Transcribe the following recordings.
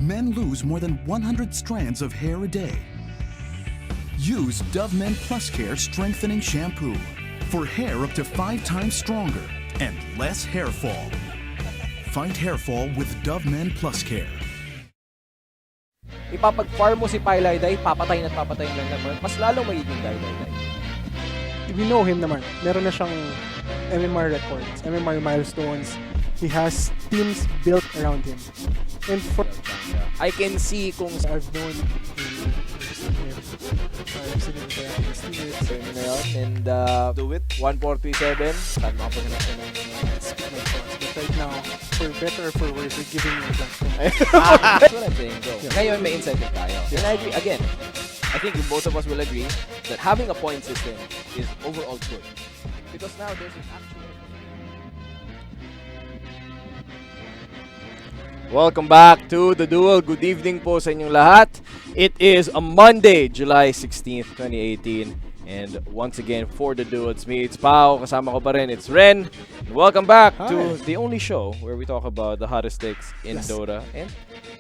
men lose more than 100 strands of hair a day. Use Dove Men Plus Care Strengthening Shampoo for hair up to 5 times stronger and less hair fall. Fight hair fall with Dove Men Plus Care. Ipapag-farm mo si Pailayday, papatayin at papatayin lang naman, mas lalong magiging Dailayday. We know him naman. Meron na siyang MMR records, MMR milestones. He has teams built around him. And for I can see kung I've known him. I've seen him interact with his teammates. na yun, and do it, 1437, saan makapaganap na ng Speak my thoughts. But right now, for better or for worse, we're giving you that. That's what I'm saying, bro. Yeah. Ngayon may incentive tayo. And I agree, again, I think both of us will agree that having a point system is overall good. Because now there's an actual... Welcome back to The Duel. Good evening po sa inyong lahat. It is a Monday, July 16th, 2018. And once again, for The Duel, it's me, it's Pao. Kasama ko pa rin, it's Ren. And welcome back to the only show where we talk about the hottest takes in Dota. And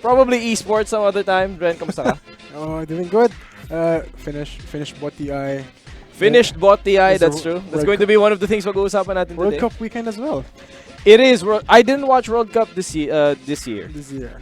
probably esports some other time. Ren, kamusta ka? Oh, doing good. Finished bot TI. Finished bot TI, It's that's a true. That's World going to be one of the things pag-uusapan natin World today. Cup weekend as well. It is. I didn't watch World Cup this year. This year.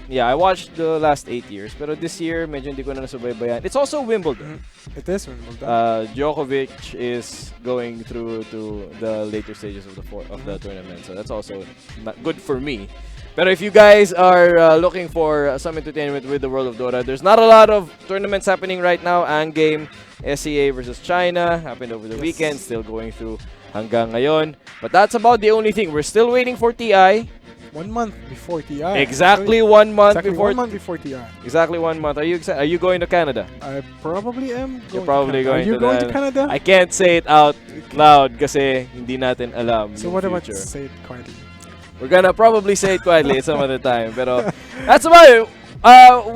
Yeah, I watched the last 8 years. Pero this year, medyo hindi ko na nasubaybayan. It's also Wimbledon. It is Wimbledon. Djokovic is going through to the later stages of the tournament. So that's also not good for me. But if you guys are looking for some entertainment with the world of Dota, there's not a lot of tournaments happening right now. Game, SEA versus China happened over the weekend, still going through hanggang ngayon. But that's about the only thing. We're still waiting for TI. 1 month before TI. Exactly 1 month exactly before. 1 month before TI. Exactly 1 month. Are you excited? Are you going to Canada? I probably am. You're probably going Are you to going to Canada? Canada? I can't say it out loud kasi hindi natin alam. So yung what about future. say it quietly? We're gonna probably say it quietly some other time. Pero that's about it.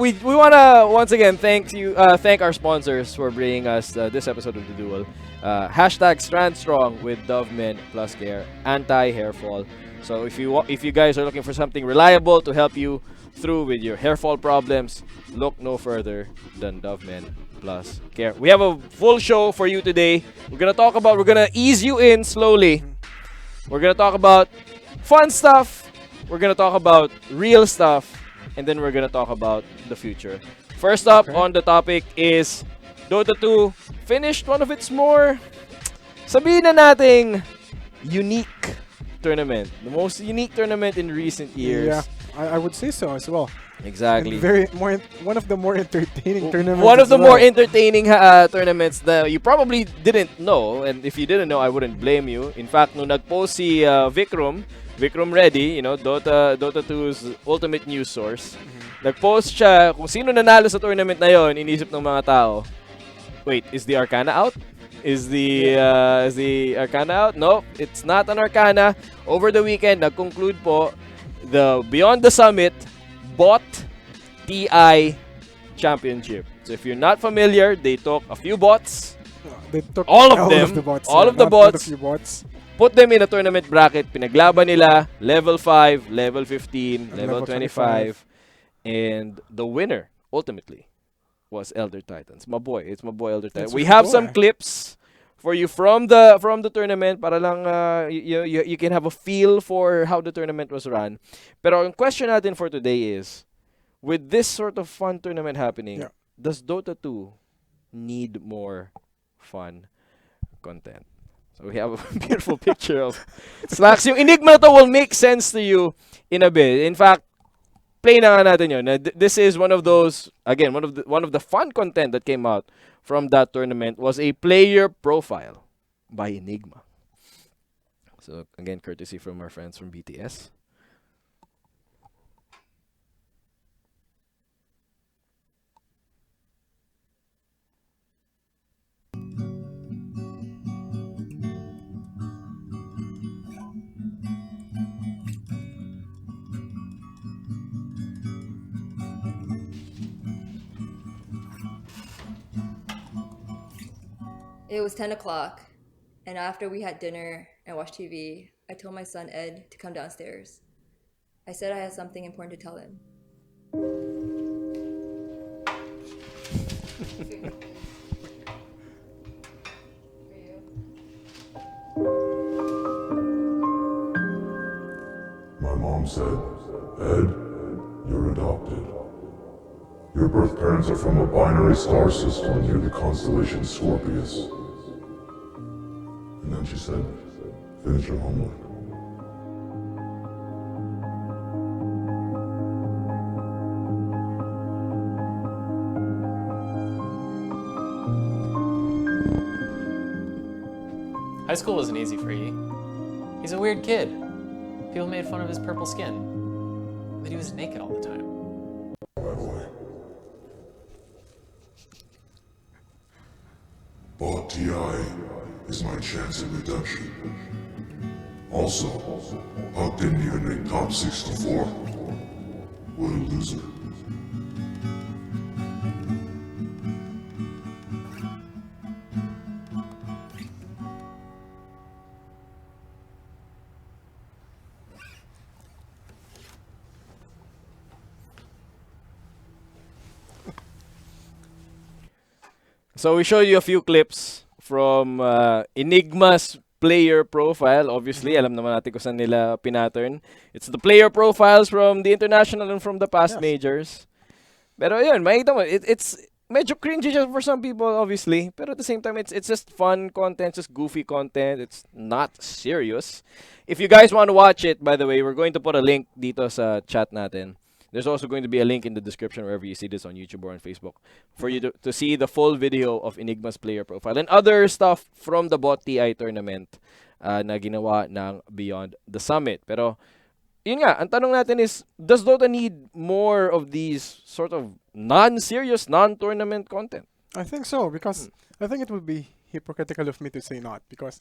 We wanna once again thank our sponsors for bringing us this episode of The Duel. Hashtag Strand Strong with Dove Men Plus Care, anti-hair fall. So if you guys are looking for something reliable to help you through with your hair fall problems, look no further than Dove Men Plus Care. We have a full show for you today. We're gonna ease you in slowly. We're gonna talk about fun stuff, we're gonna talk about real stuff, and then we're gonna talk about the future. First up on the topic is Dota 2 finished one of its more, sabihin na nating, unique tournament. The most unique tournament in recent years. Yeah, I would say so as well. Exactly. And one of the more entertaining tournaments. One of the as more well. entertaining tournaments that you probably didn't know, and if you didn't know, I wouldn't blame you. In fact, nung nag-post si Vikram Reddy, Dota 2's ultimate news source, nag-post siya kung sino nanalo sa tournament na yon. Inisip ng mga tao, wait, is the Arcana out? Is the Arcana out? No, it's not an Arcana. Over the weekend, nag-conclude po the Beyond the Summit Bot TI Championship. So if you're not familiar, they took a few bots. They took all of them, the bots. all yeah, of the not bots. a few bots. Put them in a tournament bracket, pinaglaban nila, level 5, level 15, level 25, and the winner, ultimately, was Elder Titans. It's my boy Elder Titans. We have some clips for you from the tournament para lang you can have a feel for how the tournament was run. Pero ang question natin for today is, with this sort of fun tournament happening, does Dota 2 need more fun content? So we have a beautiful picture of Slacks. Yung enigma na to will make sense to you in a bit. In fact, play na nga natin yun. This is one of those, again, one of the fun content that came out from that tournament was a player profile by Enigma. So again, courtesy from our friends from BTS. It was 10 o'clock, and after we had dinner and watched TV, I told my son Ed to come downstairs. I said I had something important to tell him. My mom said, Ed, you're adopted. Your birth parents are from a binary star system near the constellation Scorpius. And then she said, finish your homework. High school wasn't easy for E. He's a weird kid. People made fun of his purple skin. But he was naked all the time. By the way. Bought TI is my chance at redemption. Also, Huck didn't even make top 64. What a loser. So we showed you a few clips from Enigma's player profile. Obviously, alam naman natin kung saan nila pinattern. It's the player profiles from the international and from the past majors. Pero yun, makikita mo, it's medyo cringy siya for some people, obviously. Pero at the same time, it's just fun content, just goofy content. It's not serious. If you guys want to watch it, by the way, we're going to put a link dito sa chat natin. There's also going to be a link in the description wherever you see this on YouTube or on Facebook for you to see the full video of Enigma's player profile and other stuff from the Bot TI tournament na ginawa ng Beyond the Summit. Pero, yun nga, ang tanong natin is, does Dota need more of these sort of non-serious, non-tournament content? I think so, because I think it would be hypocritical of me to say not, because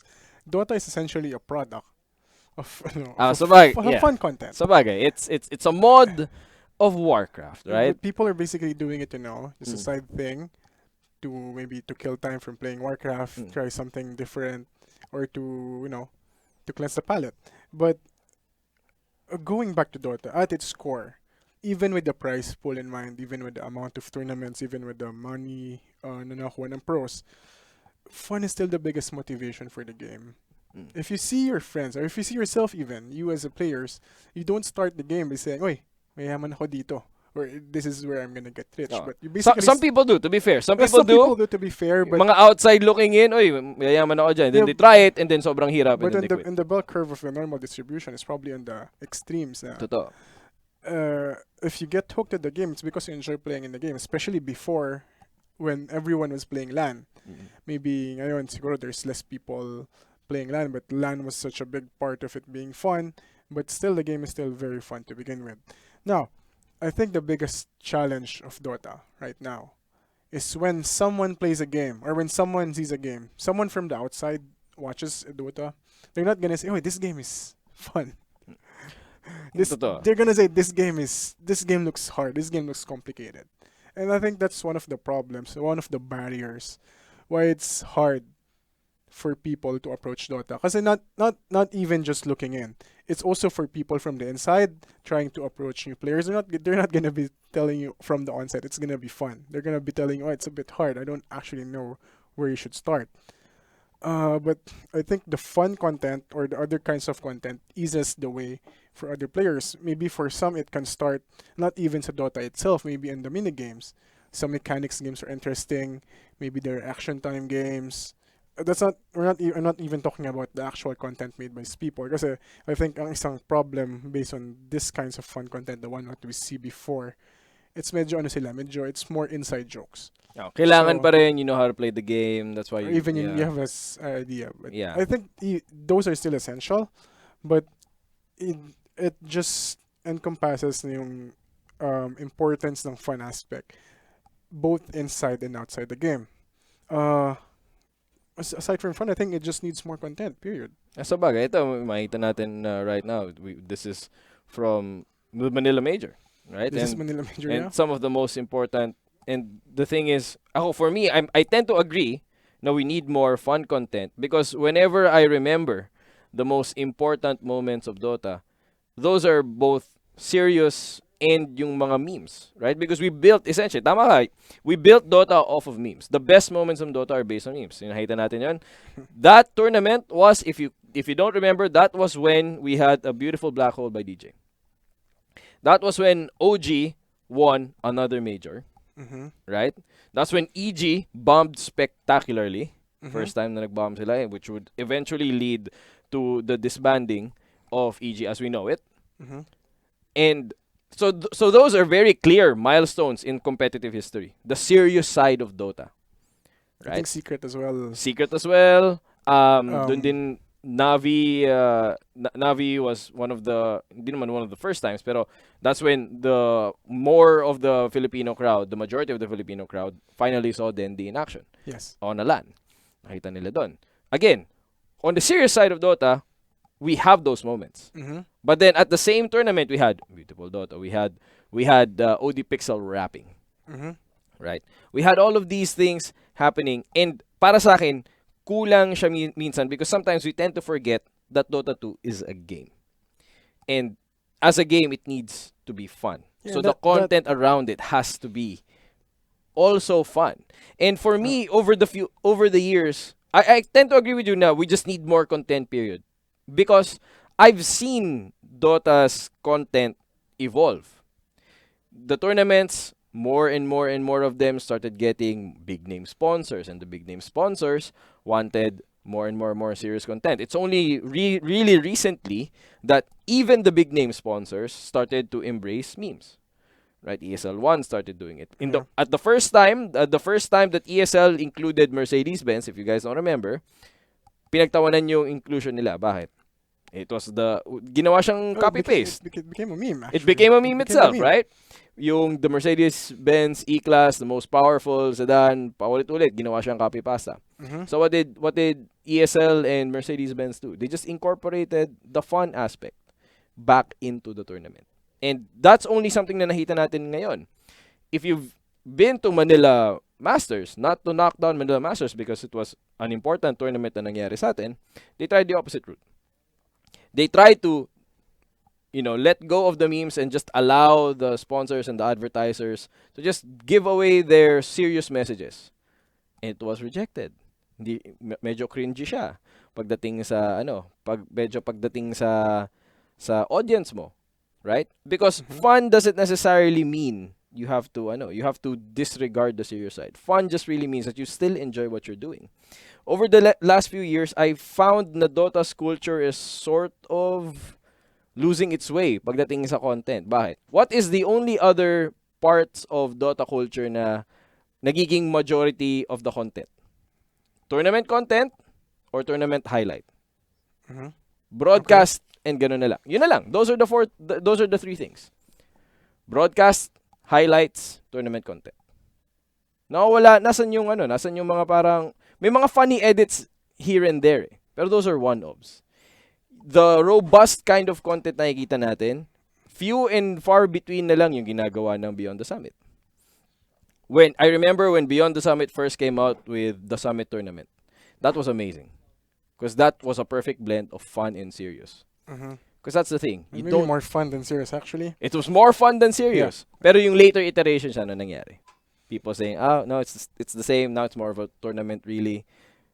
Dota is essentially a product of, fun content. Sabagay, it's a mod of Warcraft, right? People are basically doing it, just a side thing to maybe to kill time from playing Warcraft, try something different, or to cleanse the palate. But going back to Dota, at its core, even with the prize pool in mind, even with the amount of tournaments, even with the money na nakuha ng pros, fun is still the biggest motivation for the game. If you see your friends, or if you see yourself even, you as a players, you don't start the game by saying, "Oy, mayaman ako dito," or "This is where I'm gonna get rich." But you basically some people do, to be fair. Some yes, people some do, to be fair. But mga outside looking in, oy, mayaman ako dyan. Then they try it, and then sobrang hirap, but and then they quit. in the bell curve of the normal distribution is probably on the extremes. Totoo. If you get hooked at the game, it's because you enjoy playing in the game, especially before, when everyone was playing LAN. Maybe ngayon siguro there's less people playing LAN, but LAN was such a big part of it being fun. But still, the game is still very fun to begin with. Now, I think the biggest challenge of Dota right now is when someone plays a game, or when someone sees a game, someone from the outside watches Dota, they're not gonna say, "Oh, this game is fun." They're gonna say this game looks hard, this game looks complicated. And I think that's one of the problems, one of the barriers why it's hard for people to approach Dota. Kasi not even just looking in. It's also for people from the inside trying to approach new players. They're not gonna be telling you from the onset it's gonna be fun. They're gonna be telling you, "Oh, it's a bit hard. I don't actually know where you should start." But I think the fun content or the other kinds of content eases the way for other players. Maybe for some it can start not even sa Dota itself, maybe in the mini games. Some mechanics games are interesting. Maybe they're action time games. I'm not even talking about the actual content made by people. Kasi I think ang isang problem based on this kinds of fun content, the one that we see before, it's it's more inside jokes. Kailangan pa rin you know how to play the game. That's why you have this idea. But I think those are still essential, but it just encompasses yung importance ng fun aspect, both inside and outside the game. Aside from fun, I think it just needs more content, period. Sa bagay, ito, makita natin right now. This is from the Manila Major, right? This is Manila Major, and some of the most important, and the thing is, for me, I tend to agree na we need more fun content because whenever I remember the most important moments of Dota, those are both serious and yung mga memes, right? Because we built, essentially, tama ka, we built Dota off of memes. The best moments of Dota are based on memes. Nakita natin yun. That tournament was, if you don't remember, that was when we had a beautiful black hole by DJ. That was when OG won another major, right? That's when EG bombed spectacularly. First time na nag-bomb sila, which would eventually lead to the disbanding of EG as we know it. And so those are very clear milestones in competitive history. The serious side of Dota. I Right? think Secret as well. Secret as well. Dun din Navi Navi was one of the hindi naman one of the first times, pero that's when the more of the Filipino crowd, the majority of the Filipino crowd finally saw Dendi in action Yes. on a LAN. Nakita nila doon. Again, on the serious side of Dota, we have those moments. But then at the same tournament, we had beautiful Dota. We had OD Pixel rapping. Right? We had all of these things happening, and para sa akin, kulang siya minsan because sometimes we tend to forget that Dota 2 is a game. And as a game, it needs to be fun. Yeah, So the content around it has to be also fun. And for me, over the years, I tend to agree with you now. We just need more content, period. Because I've seen Dota's content evolve. The tournaments, more and more and more of them started getting big name sponsors, and the big name sponsors wanted more and more serious content. It's only really recently that even the big name sponsors started to embrace memes. Right? ESL1 started doing it. At the first time that ESL included Mercedes-Benz, if you guys don't remember, pinagtawanan yung inclusion nila. Bakit? It was ginawa siyang copy-paste. It became a meme, actually. It became a meme It became itself, a meme. right? Yung the Mercedes-Benz E-Class, the most powerful sedan, paulit-ulit, ginawa siyang copy-pasta. So what did ESL and Mercedes-Benz do? They just incorporated the fun aspect back into the tournament. And that's only something na nakita natin ngayon. If you've been to Manila Masters, not to knock down Manila Masters because it was an important tournament na nangyari sa atin, they tried the opposite route. They tried to, let go of the memes and just allow the sponsors and the advertisers to just give away their serious messages. And it was rejected. Medyo cringy siya pagdating sa pagdating sa audience mo, right? Because fun doesn't necessarily mean you have to disregard the serious side. Fun just really means that you still enjoy what you're doing. Over the last few years, I found na Dota's culture is sort of losing its way pagdating sa content. Bakit? What is the only other parts of Dota culture na nagiging majority of the content? Tournament content or tournament highlight? Broadcast and gano'n na lang. Yun na lang. Those are the three things. Broadcast, highlights, tournament content. Nasan yung mga parang, may mga funny edits here and there eh. Pero those are one-offs. The robust kind of content na nakikita natin, few and far between na lang yung ginagawa ng Beyond the Summit. I remember when Beyond the Summit first came out with the Summit tournament. That was amazing. Because that was a perfect blend of fun and serious. Because that's the thing. Maybe more fun than serious, actually. It was more fun than serious. Pero yung later iterations, ano nangyari? People saying, no, it's the same. Now it's more of a tournament, really.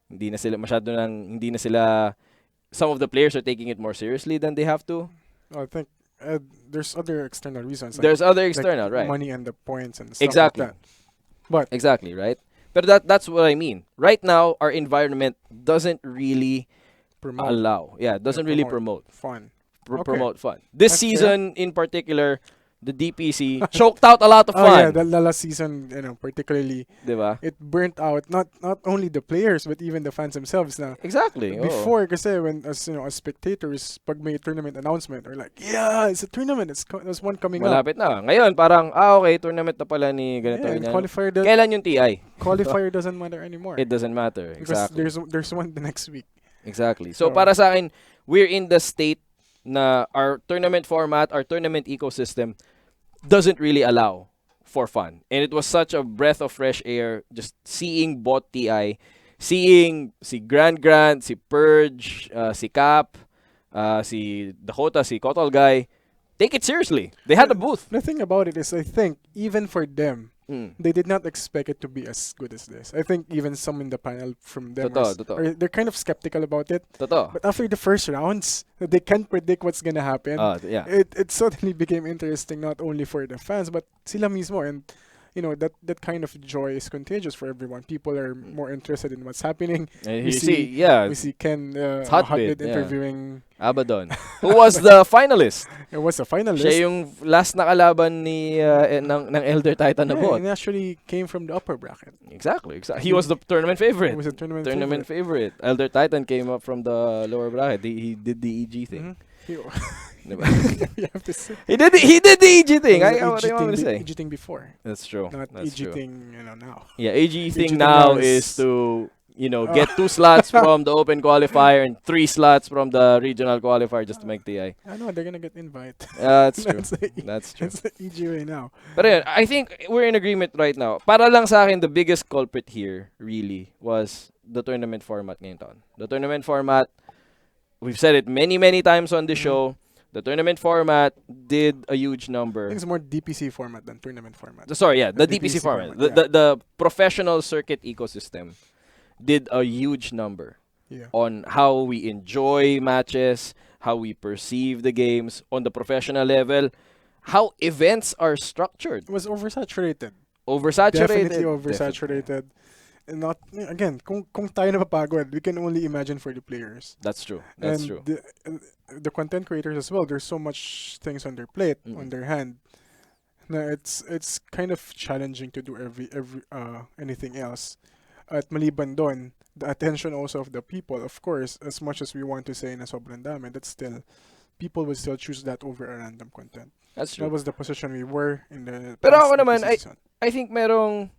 Hindi na sila, some of the players are taking it more seriously than they have to. I think there's other external reasons. There's other external, right. Money and the points and stuff Exactly. like that. But Exactly, right? But that's what I mean. Right now, our environment doesn't really doesn't really promote fun. promote fun. This That's season in particular, the DPC choked out a lot of fun. Oh yeah, the last season, particularly, Diba? it burnt out not only the players but even the fans themselves. Na Exactly. before, kasi when as spectators, pag may tournament announcement, or like, yeah, it's a tournament. There's one coming up. Malapit na. Ngayon, parang, okay, tournament na pala ni ganito. Yeah, ganyan. qualifier Kailan yung TI? qualifier doesn't matter anymore. It doesn't matter. Because Exactly. there's one the next week. Exactly. So, So- para sa akin, we're in the state na our tournament format, our tournament ecosystem doesn't really allow for fun. And it was such a breath of fresh air just seeing bot TI, seeing si Grand, si Purge, si Cap, si Dakota, si Kotal Guy take it seriously. They had a booth. The thing about it is, I think even for them, Mm. they did not expect it to be as good as this. I think even some in the panel from them they're kind of skeptical about it. Totoo. But after the first rounds, they can't predict what's gonna happen. Yeah. It suddenly became interesting not only for the fans but sila mismo, and that kind of joy is contagious for everyone. People are more interested in what's happening. And We you see- see, yeah, We see Ken Hotbit, Hotbit yeah. interviewing. Abaddon, who was the finalist. It was a finalist. Siya yung last na kalaban ni ng Elder Titan na Yeah, bot. and actually came from the upper bracket. Exactly. He was the tournament favorite. It was a tournament favorite. Elder Titan came up from the lower bracket. He did the EG thing. You Diba? you have to say. He did the EG thing. It was What do you want me to say? EG thing before, That's true. not That's EG true. thing now. Yeah, AG thing thing now now is is- to get 2 slots from the open qualifier and 3 slots from the regional qualifier just to make TI. I know they're gonna get invite. That's true. That's the, That's true. that's the EG way now. But yun, I think we're in agreement right now. Para lang sa akin, the biggest culprit here really was the tournament format ngayong taon. The tournament format, we've said it many, many times on the show. The tournament format did a huge I number. think it's more DPC format than tournament format. Sorry, yeah, the The DPC DPC format. format, The professional circuit ecosystem did a huge number Yeah. on how we enjoy matches, how we perceive the games on the professional level, how events are structured. It was oversaturated. Oversaturated. Definitely oversaturated. And not again, kung tayo napapagod, we can only imagine for the players. That's true. That's and true. The content creators as well. There's so much things on their plate, on Mm. their hand. Na it's kind of challenging to do every anything else. At maliban doon, the attention also of the people, of course, as much as we want to say na sobrang dami, that's still people will still choose that over a random content. That's That true. was the position we were in the Pero past ako naman, DPC season. I think merong,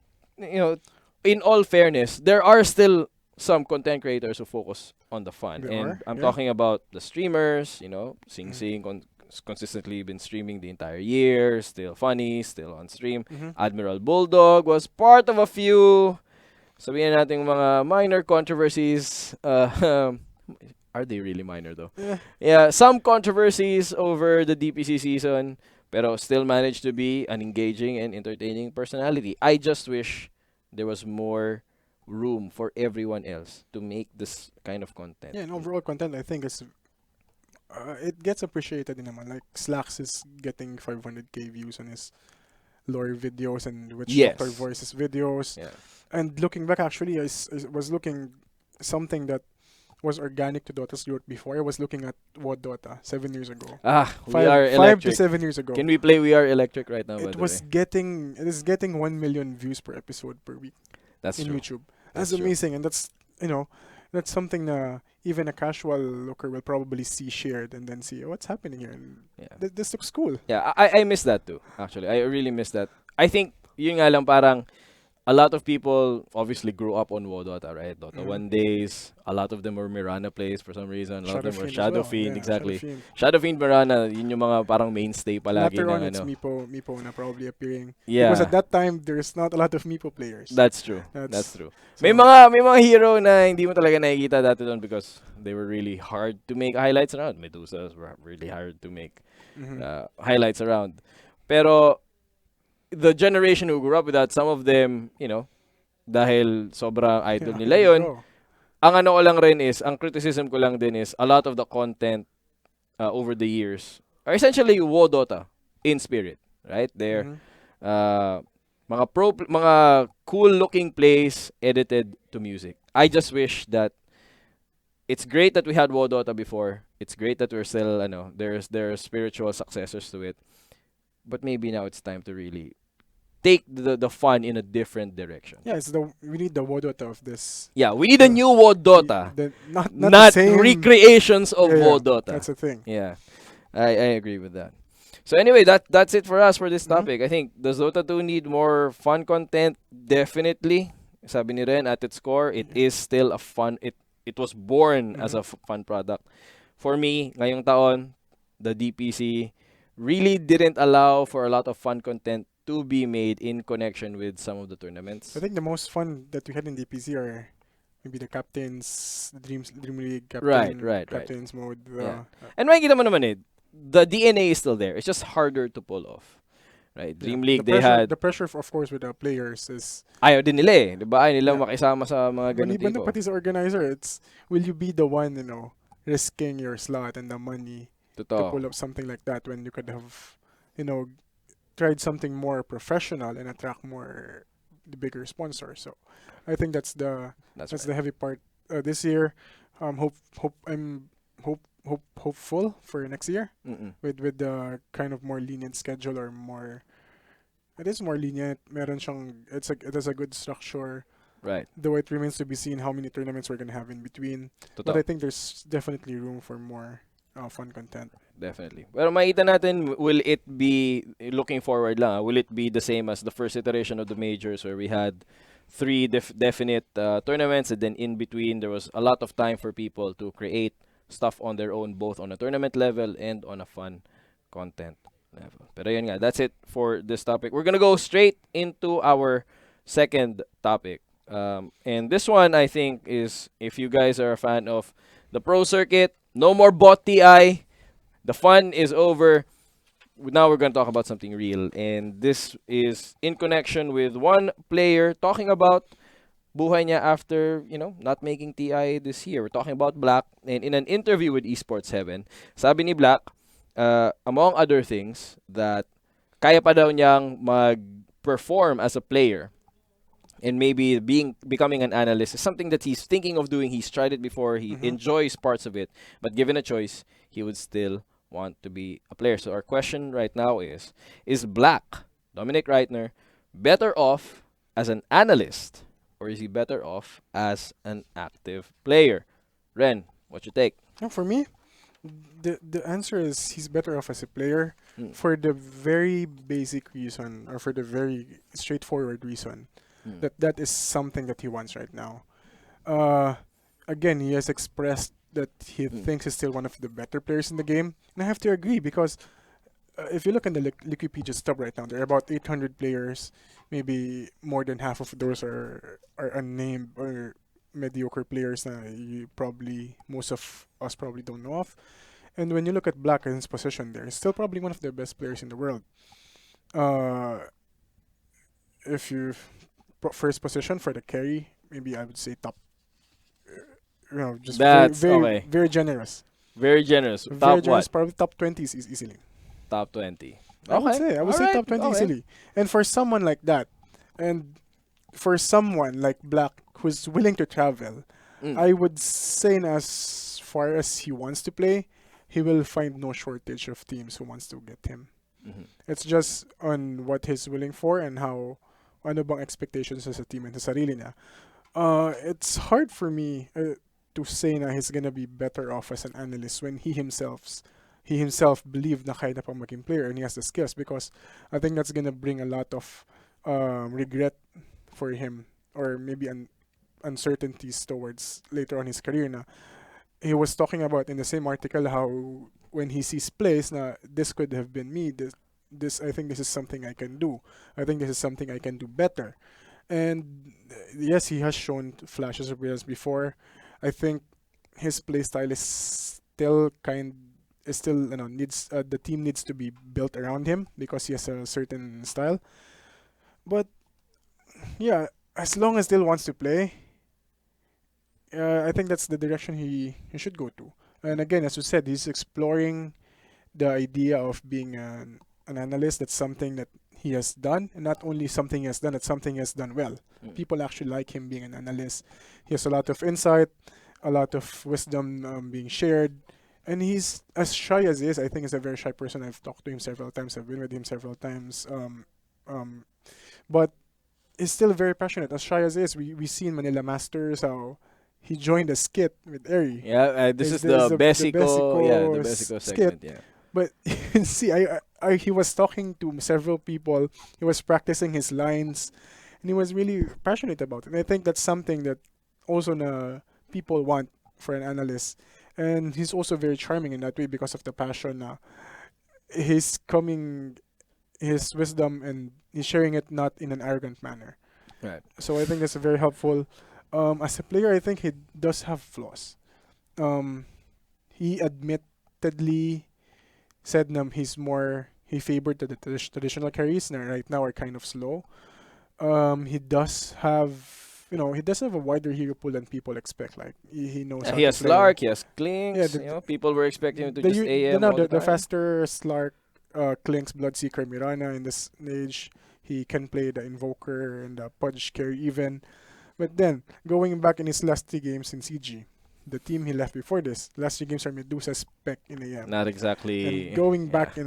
in all fairness, there are still some content creators who focus on the fun. There And are, I'm yeah. talking about the streamers, Sing Sing consistently been streaming the entire year, still funny, still on stream. Mhm. Admiral Bulldog was part of a few, sabihin natin mga minor controversies. Are they really minor though? Yeah. Yeah, some controversies over the DPC season, pero still managed to be an engaging and entertaining personality. I just wish there was more room for everyone else to make this kind of content. Yeah, and overall content, I think is it gets appreciated din naman. Like Slacks is getting 500k views on his lore videos and which Yes. Dr. Voices videos. Yeah. And looking back, actually, I was looking something that was organic to Dota's growth before. I was looking at WoD Dota 7 years ago. We are 5 to electric. 7 years ago. Can we play We Are Electric right now? By It the was way? it is getting 1 million views per episode per week That's in true. YouTube. That's That's true. amazing, and that's something that even a casual looker will probably see shared and then see what's happening here. And Yeah. this looks cool. Yeah, I miss that too. Actually, I really miss that. I think yun nga lang parang a lot of people obviously grew up on WoW Dota, right? Dota 1 days. A lot of them were Mirana plays for some reason. A lot of them were Shadow as well. Fiend, Yeah, exactly. Shadow Fiend. Shadow Fiend, Mirana, yun yung mga parang mainstay palagi Later on, ng it's ano. Meepo na probably appearing. Yeah. Because at that time, there's not a lot of Meepo players. That's true. That's- That's true. so- May mga hero na hindi mo talaga nakikita dati doon because they were really hard to make highlights around. Medusas were really hard to make Mhm. highlights around. Pero the generation who grew up with that, some of them, dahil sobrang idol Yeah, nila yun, bro. ang ano ko lang rin is, ang criticism ko lang din is, a lot of the content over the years are essentially WoW Dota in spirit, right? They're Mhm. mga cool looking plays edited to music. I just wish that it's great that we had WoW Dota before. It's great that we're still there are spiritual successors to it. But maybe now it's time to really take the fun in a different direction. Yeah, we need the WoD Dota of this. Yeah, we need a new WoW Dota. Not Not the same. recreations of Yeah, WoW Dota. That's the thing. Yeah, I agree with that. So anyway, that's it for us for this Mhm. topic. I think does Dota 2 need more fun content? Definitely. Sabi ni Ren, at its core, it is still a fun. It was born as a fun product. For me, ngayong taon, the DPC really didn't allow for a lot of fun content to be made in connection with some of the tournaments. I think the most fun that we had in DPC are maybe the captains, Dream League captain, Right. captains mode. Yeah. And makikita mo naman the DNA is still there. It's just harder to pull off. Right? Dream The League, they pressure, had... the pressure, of course, with the players is Ayaw din nila eh. Diba? Ayaw nila Yeah. makisama sa mga ganun even tipo. pati sa organizer, it's will you be the one, risking your slot and the money to Totoo. pull up something like that when you could have, tried something more professional and attract more the bigger sponsors. So I think that's That's the heavy part this year. Hopeful for next year Mm-mm. with the kind of more lenient schedule or more. It is more lenient. Meron siyang, it has a good structure. Right. Though it remains to be seen how many tournaments we're gonna have in between. But Totoo. I think there's definitely room for more fun content. Definitely. Pero makita natin, will it be, looking forward lang, will it be the same as the first iteration of the majors where we had three definite tournaments, and then in between there was a lot of time for people to create stuff on their own, both on a tournament level and on a fun content level. Pero yun nga, that's it for this topic. We're gonna go straight into our second topic. And this one, I think, is if you guys are a fan of the pro circuit, no more bot TI. The fun is over. Now we're going to talk about something real. And this is in connection with one player talking about buhay niya after, not making TI this year. We're talking about Black. And in an interview with Esports 7, sabi ni Black, among other things, that kaya pa daw niyang mag-perform as a player and maybe becoming an analyst is something that he's thinking of doing. He's tried it before. He enjoys parts of it. But given a choice, he would still want to be a player. So our question right now is Black, Dominic Reitner, better off as an analyst, or is he better off as an active player? Ren, what's your take? For me, the answer is he's better off as a player for the very basic reason, or for the very straightforward reason that is something that he wants right now. Again, he has expressed that he thinks he's still one of the better players in the game, and I have to agree because if you look in the Wikipedia stub right now, there are about 800 players. Maybe more than half of those are unnamed or mediocre players that most of us probably don't know of. And when you look at Black in his position there, he's still probably one of the best players in the world. If you first position for the carry, maybe I would say top. Just That's very, okay. very generous. Very generous. Very Top generous, what? probably top 20 is easily. Top 20. I would say Alright, top 20 okay. easily. And for someone like that, and for someone like Black who's willing to travel, I would say as far as he wants to play, he will find no shortage of teams who wants to get him. It's just on what he's willing for and how ano bang expectations sa team and sa sarili niya. It's hard for me to say na he's gonna be better off as an analyst when he himself believed na kaya na pang maging player and he has the skills, because I think that's gonna bring a lot of regret for him, or maybe uncertainties towards later on his career. Na he was talking about in the same article how when he sees plays na this could have been me, this I think this is something I can do. I think this is something I can do better. And yes, he has shown flashes of brilliance before. I think his play style is still needs the team needs to be built around him because he has a certain style. But yeah, as long as still wants to play, I think that's the direction he should go to. And again, as you said, he's exploring the idea of being an analyst. That's something that he has done, and not only something he has done, it's something he has done well. People actually like him being an analyst. He has a lot of insight, a lot of wisdom being shared, and he's as shy as he is. I think he's a very shy person. I've talked to him several times. I've been with him several times. But he's still very passionate. As shy as he is, we see in Manila Masters how he joined a skit with Eri. Yeah, this is There's the Besico skit. segment. Yeah. But see, he was talking to several people. He was practicing his lines, and he was really passionate about it. And I think that's something that also people want for an analyst. And he's also very charming in that way because of the passion. His wisdom, and he's sharing it not in an arrogant manner. Right. So I think that's very helpful. As a player, I think he does have flaws. He admittedly said he favored the traditional carries na right now are kind of slow. He does have a wider hero pool than people expect. Like he knows how He to has play. Slark, he has Clinks. Yeah, People were expecting him to just AM all the the time. faster Slark, Clinks, Bloodseeker, Mirana in this age. He can play the Invoker and the Pudge carry even. But then, going back in his last 3 games in CG, the team he left before this, last 3 games are Medusa, Spec, in AM. Not exactly. And going yeah. back,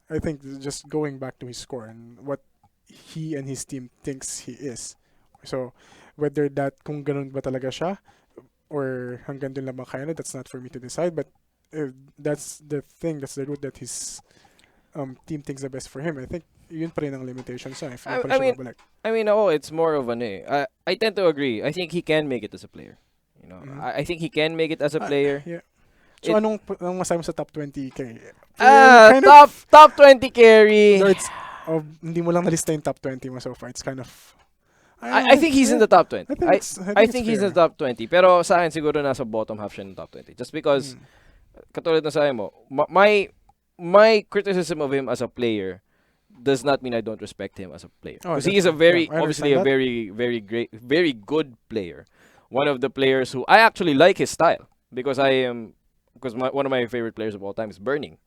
I think just going back to his score and what he and his team thinks he is. So, whether kung ganun ba talaga siya, or hanggang dun lang ba kaya na, that's not for me to decide. But that's the route that his team thinks the best for him. I think yun pa rin ang limitations niya. If I mean, it's more of I tend to agree. I think he can make it as a player. I think he can make it as a player. Yeah. So anong masabi mo sa top 20 carry? Top 20 carry. No, it's hindi mo lang nalista yung top 20 mo so far. It's kind of I think he's in the top 20. I think he's in the fair. top 20. Pero sa akin siguro nasa bottom half siya ng top 20. Just because katulad na sabi mo, my criticism of him as a player does not mean I don't respect him as a player. Because he is obviously a very, very great, very good player. One of the players who I actually like his style because one of my favorite players of all time is Burning,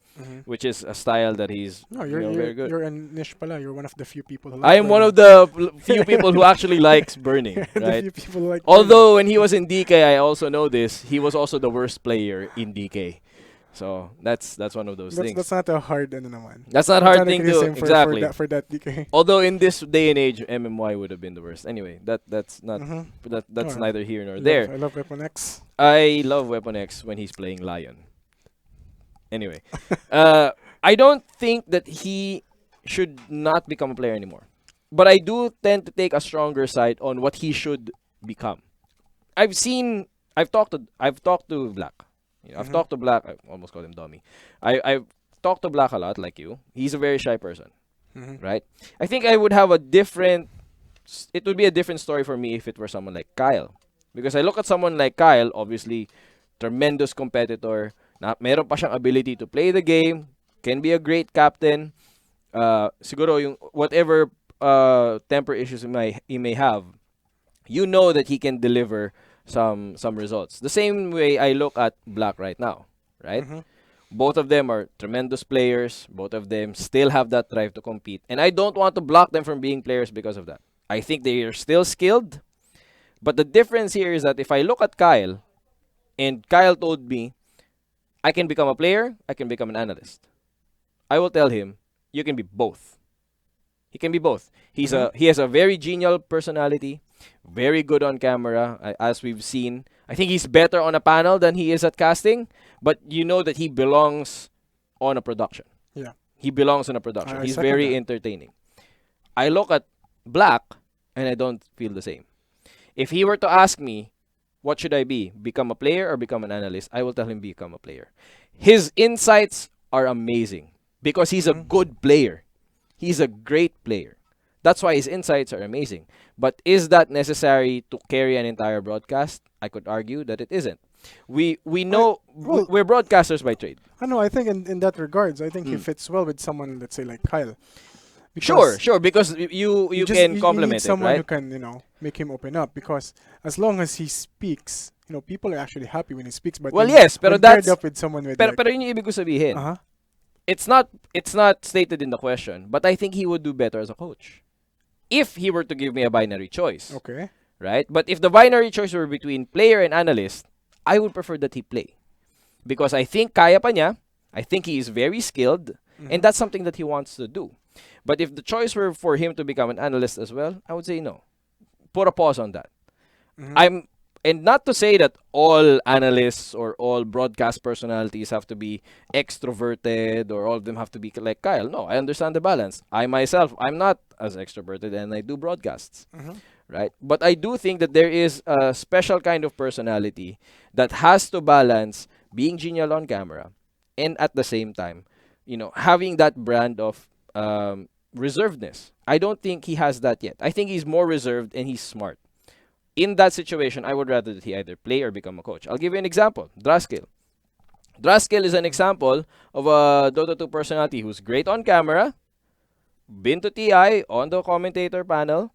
which is a style that he's very good. You're a niche pala. You're one of the few people who like I am one of the few people who actually likes Burning, right? The few people who like Although when he was in DK, I also know this, he was also the worst player in DK. So that's one of those things. That's not a hard naman. That's not hard thing to exactly. For that DK. Although in this day and age, MMY would have been the worst. Anyway, that's not that's neither here nor there. I love Weapon X. I love Weapon X when he's playing Lion. Anyway, I don't think that he should not become a player anymore. But I do tend to take a stronger side on what he should become. I've talked to Black. I've talked to Black. I almost called him dummy. I've talked to Black a lot, like you. He's a very shy person, right? I think I would have it would be a different story for me if it were someone like Kyle. Because I look at someone like Kyle, obviously, tremendous competitor, meron pa siyang ability to play the game, can be a great captain. Siguro yung whatever temper issues he may have, you know that he can deliver some results. The same way I look at Black right now, right? Both of them are tremendous players. Both of them still have that drive to compete. And I don't want to block them from being players because of that. I think they are still skilled. But the difference here is that if I look at Kyle, and Kyle told me, I can become a player, I can become an analyst. I will tell him, you can be both. He can be both. He has a very genial personality, very good on camera, as we've seen. I think he's better on a panel than he is at casting, but you know that he belongs on a production. Yeah. He belongs on a production. He's second very that. entertaining. I look at Black, and I don't feel the same. If he were to ask me, what should I be? Become a player or become an analyst? I will tell him become a player. His insights are amazing because he's a good player. He's a great player. That's why his insights are amazing. But is that necessary to carry an entire broadcast? I could argue that it isn't. We know we're broadcasters by trade. I know. I think in that regards, I think he fits well with someone, let's say, like Kyle. Because Sure, because you can complement need it, someone right? who can, make him open up. Because as long as he speaks, people are actually happy when he speaks. But Well, yes, pero when that's paired up with someone with pero yun yung ibig ko sabihin. It's not stated in the question, but I think he would do better as a coach. If he were to give me a binary choice. Okay. Right? But if the binary choice were between player and analyst, I would prefer that he play. Because I think kaya pa niya. I think he is very skilled. And that's something that he wants to do. But if the choice were for him to become an analyst as well, I would say no. Put a pause on that. And not to say that all analysts or all broadcast personalities have to be extroverted or all of them have to be like Kyle. No, I understand the balance. I myself, I'm not as extroverted and I do broadcasts. Right? But I do think that there is a special kind of personality that has to balance being genial on camera and at the same time, having that brand of reservedness. I don't think he has that yet. I think he's more reserved and he's smart. In that situation, I would rather that he either play or become a coach. I'll give you an example. Draskill. Draskell is an example of a Dota 2 personality who's great on camera, been to TI on the commentator panel,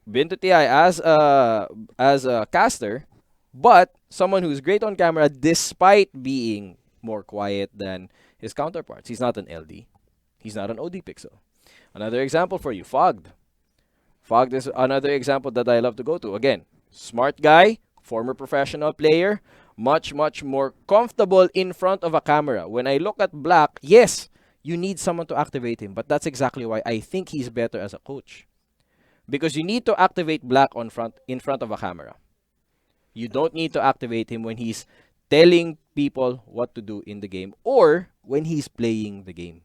been to TI as a caster, but someone who's great on camera despite being more quiet than his counterparts. He's not an LD. He's not an OD Pixel. Another example for you, Fogged. Fogged is another example that I love to go to. Again, smart guy, former professional player, much more comfortable in front of a camera. When I look at Black, yes, you need someone to activate him, but that's exactly why I think he's better as a coach. Because you need to activate Black in front of a camera. You don't need to activate him when he's telling people what to do in the game or when he's playing the game.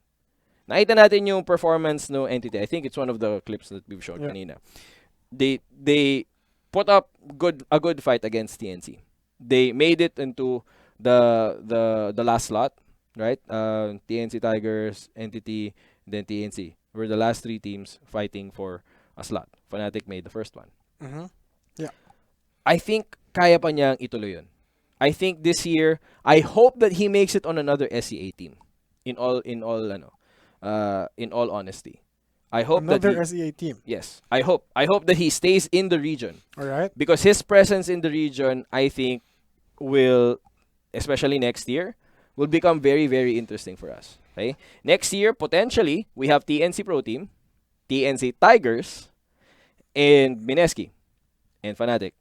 Nakita natin yung performance no entity. I think it's one of the clips that we've showed kanina. They put up a good fight against TNC. They made it into the last slot, right? TNC Tigers, Entity, then TNC were the last three teams fighting for a slot. Fnatic made the first one. Yeah. I think kaya pa niyang ituloy yun. I think this year, I hope that he makes it on another SEA team. In all honesty, I hope another SEA team. Yes, I hope that he stays in the region. All right. Because his presence in the region, I think, will, especially next year, will become very, very interesting for us. Okay, next year potentially we have TNC Pro Team, TNC Tigers, and Mineski, and Fnatic.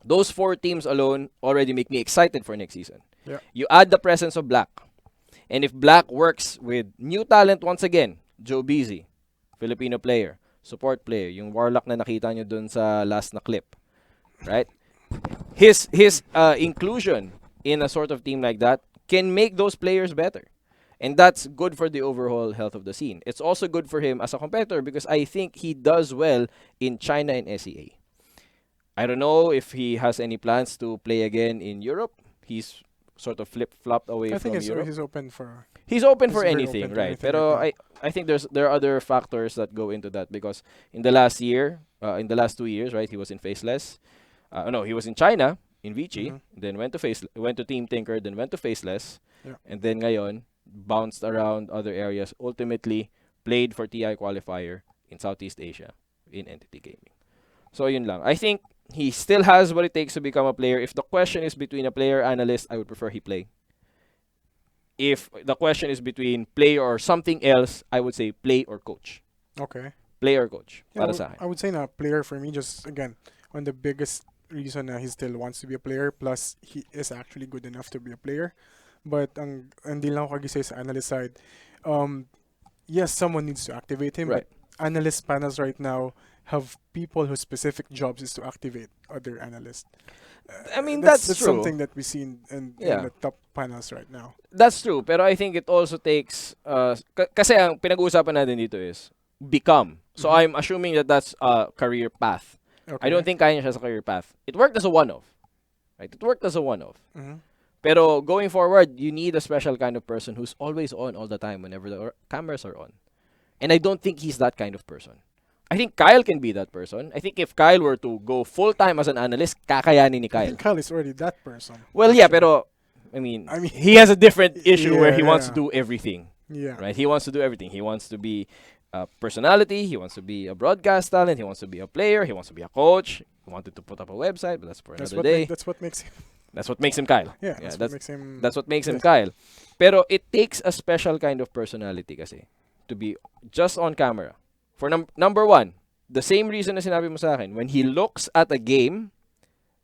Those four teams alone already make me excited for next season. Yeah. You add the presence of Black. And if Black works with new talent once again, Joe Beasy, Filipino player, support player, yung Warlock na nakita nyo dun sa last na clip, right? His inclusion in a sort of team like that can make those players better. And that's good for the overall health of the scene. It's also good for him as a competitor because I think he does well in China and SEA. I don't know if he has any plans to play again in Europe. He's sort of flip-flopped away I from think Europe. he's open for... He's open for very anything, open to right? anything Pero like I think there are other factors that go into that because in the last year, in the last 2 years, right, he was in Faceless. No, he was in China in Vici, then went to Team Tinker, then went to Faceless, and then ngayon bounced around other areas. Ultimately, played for TI qualifier in Southeast Asia in Entity Gaming. So yun lang. I think he still has what it takes to become a player. If the question is between a player analyst, I would prefer he play. If the question is between play or something else, I would say play or coach. Okay. Play or coach. Yeah, Para sa akin. I would say na player for me, just again, one of the biggest reason na he still wants to be a player, plus he is actually good enough to be a player. But hindi lang ako kagisay sa analyst side. Yes, someone needs to activate him, Right. but analyst panels right now have people whose specific jobs is to activate other analysts. I mean, that's true. something that we see in the top panels right now. That's true. Pero I think it also takes... kasi ang pinag-uusapan natin dito is become. So I'm assuming that that's a career path. Okay. I don't think kaya niya siya sa career path. It worked as a one-off. Right? It worked as a one-off. Mhm. Pero going forward, you need a special kind of person who's always on all the time whenever the cameras are on. And I don't think he's that kind of person. I think Kyle can be that person. I think if Kyle were to go full-time as an analyst, kakayanin ni I Kyle. think Kyle is already that person. Well, yeah, pero I mean he has a different issue where he wants to do everything. Yeah. Right? He wants to do everything. He wants to be a personality. He wants to be a broadcast talent. He wants to be a player. He wants to be a coach. He wanted to put up a website, but that's for another day. That's what makes him. That's what makes him Kyle. Yeah, that's what makes him. Kyle. Pero it takes a special kind of personality kasi to be just on camera. For number one, the same reason na sinabi mo sa akin, when he looks at a game,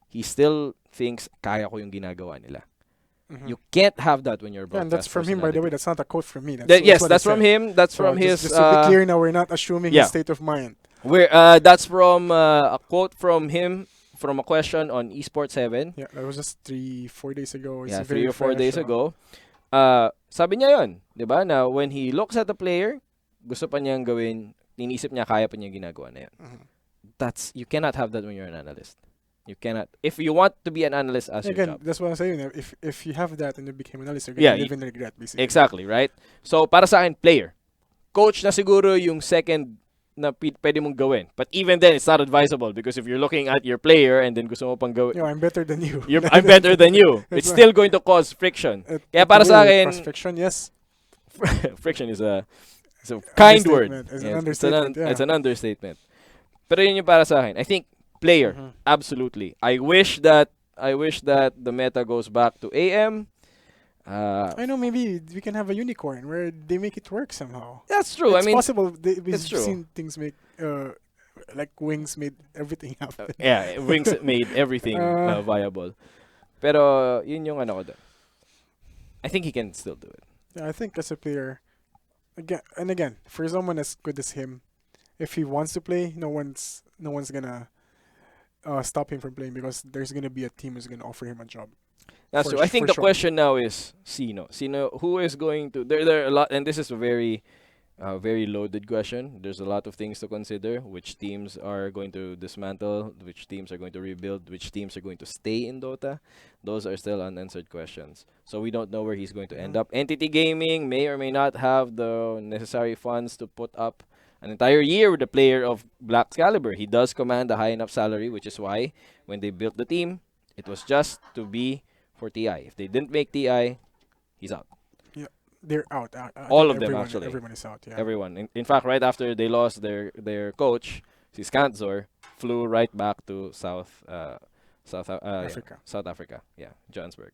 he still thinks, kaya ko yung ginagawa nila. You can't have that when you're a Yeah, and broadcast that's from him, by the way. That's not a quote from me. That's yes, what that's he from said. him. That's So from his... Just to be clear now, we're not assuming his state of mind. That's from a quote from him from a question on Esports 7. Yeah, that was just 3-4 days ago. It's Yeah, very 3 or 4 fresh, days ago. Sabi niya yun, di ba? Na when he looks at the player, gusto pa niyang gawin, inisip niya, kaya pa niya ginagawa na yun. You cannot have that when you're an analyst. You cannot. If you want to be an analyst as your Again, job. that's what I'm saying. If you have that and you became an analyst, you're gonna live in regret, basically. Exactly, right? So, para sa akin, player. Coach na siguro yung second na pwede mong gawin. But even then, it's not advisable because if you're looking at your player and then gusto mo pang gawin, I'm better than you. I'm better than you. It's still going to cause friction. Kaya para sa akin, friction, yes. friction is a kind word. It's an understatement. It's an understatement. Pero yun yung para sa akin. I think player, absolutely. I wish that the meta goes back to AM. I know, maybe we can have a unicorn where they make it work somehow. That's true. It's I mean, possible. We've it's true. seen things make like Wings made everything happen. Yeah, Wings made everything viable. Pero yun yung ano ko doon. I think he can still do it. Yeah, I think as a player, again, for someone as good as him, if he wants to play, no one's gonna stop him from playing because there's gonna be a team who's gonna offer him a job. That's true. I think the question now is Sino, who is going to? There are a lot, and this is a very loaded question. There's a lot of things to consider. Which teams are going to dismantle? Which teams are going to rebuild? Which teams are going to stay in Dota? Those are still unanswered questions. So we don't know where he's going to end up. Entity Gaming may or may not have the necessary funds to put up an entire year with a player of Black Caliber. He does command a high enough salary, which is why when they built the team, it was just to be for TI. If they didn't make TI, he's out. Yeah, they're out. All of them, actually. Everyone is out. Yeah. Everyone. In fact, right after they lost their coach, si Scantzor flew right back to South Africa. South Africa. Yeah, Johannesburg.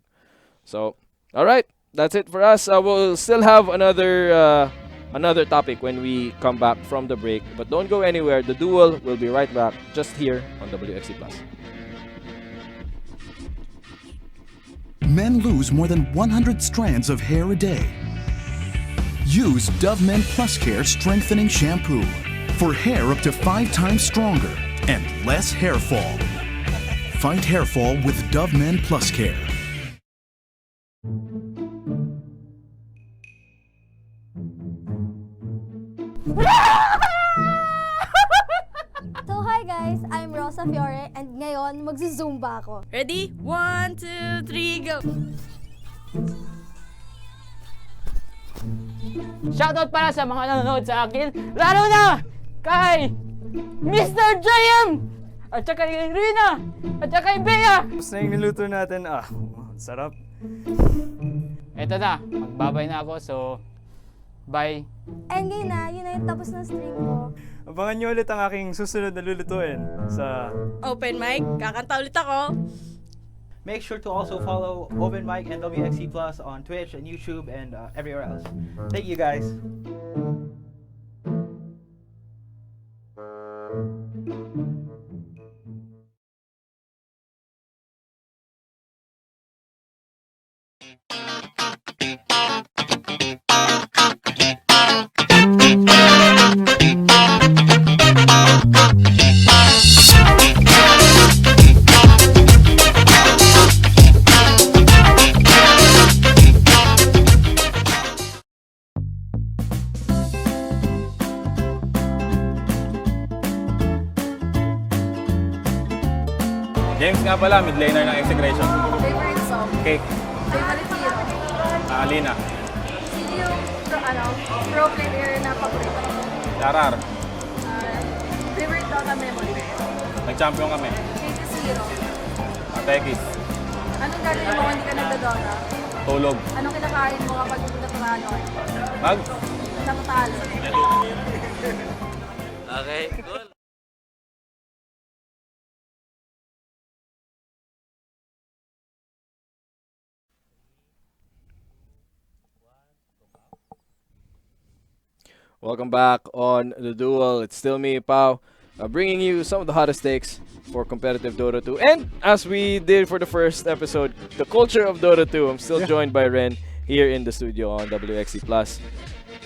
So, all right, that's it for us. We'll still have another topic when we come back from the break. But don't go anywhere. The Duel will be right back just here on WXC Plus. Men lose more than 100 strands of hair a day. Use Dove Men Plus Care Strengthening Shampoo for hair up to 5 times stronger and less hair fall. Fight hair fall with Dove Men Plus Care. So hi guys, I'm Rosa Fiore and ngayon magzo-zumba ako. Ready? 1, 2, 3, go! Shoutout para sa mga nanonood sa akin, lalo na kay Mr. JM! At saka kay Rina! At saka kay Bea! Tapos na yung niluto natin. Sarap. Eto na, magbabay na ako, so bye. And ngayon na, yun na yung tapos ng stream ko. Abangan nyo ulit ang aking susunod na lulutuin sa Open mic, kakanta ulit ako. Make sure to also follow Open Mic and WXC Plus on Twitch and YouTube and everywhere else. Thank you guys. James nga pala, mid laner ng Exegration. Favorite song? Cake. Favorite hero? Alina. Sino yung pro player na paborito mo? Larar. Favorite Dota memory? Nag-champion kami. Greatest hero? Atekis. Anong gagawin mo kung hindi ka nagdodota? Tulog. Anong kinakain mo kapag hindi ka parano? Mag? Napatalo. Okay, cool. Welcome back on The Duel. It's still me, Pao, bringing you some of the hottest takes for competitive Dota 2. And as we did for the first episode, the culture of Dota 2. I'm still joined by Ren here in the studio on WXC Plus.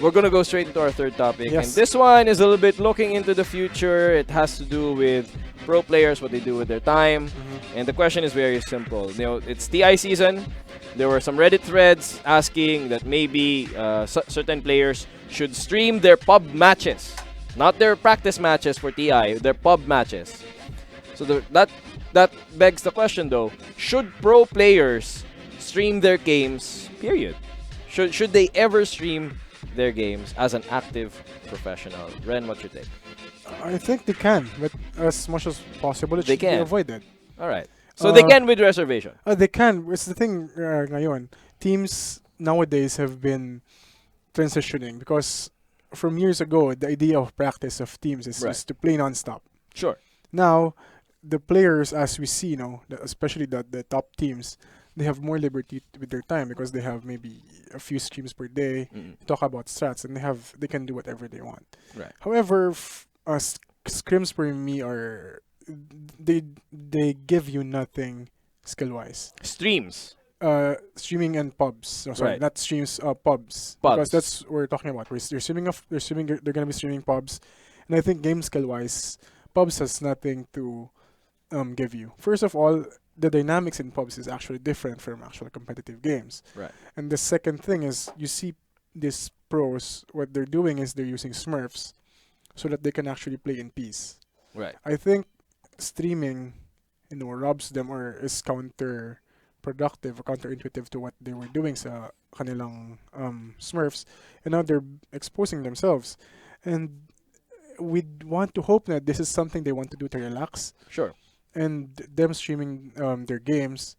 We're going to go straight into our third topic. Yes. And this one is a little bit looking into the future. It has to do with pro players, what they do with their time. And the question is very simple. You know, it's TI season. There were some Reddit threads asking that maybe certain players should stream their pub matches, not their practice matches for TI, their pub matches. So that begs the question though, should pro players stream their games, period? Should they ever stream their games as an active professional. Ren, what's your take? I think they can, but as much as possible, it They should be can. avoided. All right. So they can with reservation. They can. It's the thing ngayon. Teams nowadays have been transitioning because from years ago, the idea of practice of teams is Right. just to play non-stop. Sure. Now, the players, as we see, especially the top teams, they have more liberty with their time because they have maybe a few streams per day, talk about strats, and they can do whatever they want. Right. However, scrims for me are they give you nothing skill wise. Streams. Streaming and pubs. Oh, sorry, Right. not streams. Pubs. Pubs. Because that's what we're talking about. They're streaming. They're gonna be streaming pubs, and I think game skill wise, pubs has nothing to give you. First of all, the dynamics in pubs is actually different from actual competitive games. Right. And the second thing is you see these pros. What they're doing is they're using Smurfs, so that they can actually play in peace. Right. I think streaming, robs them or is counterproductive or counterintuitive to what they were doing sa kanilang Smurfs, and now they're exposing themselves. And we want to hope that this is something they want to do to relax. Sure. And them streaming their games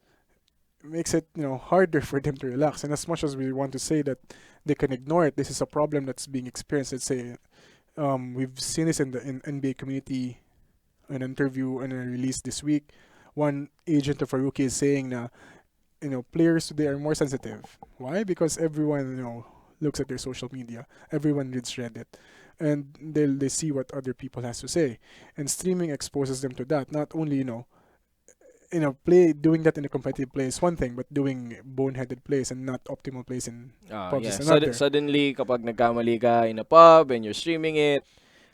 makes it harder for them to relax. And as much as we want to say that they can ignore it, this is a problem that's being experienced. Let's say we've seen this in the NBA community. An interview and a release this week, one agent of a rookie is saying that players today are more sensitive. Why? Because everyone looks at their social media, everyone reads Reddit, and they see what other people has to say, and streaming exposes them to that. Not only doing that in a competitive play is one thing, but doing boneheaded plays and not optimal plays in pubs is another. Suddenly, kapag nagkamali ka in a pub and you're streaming it,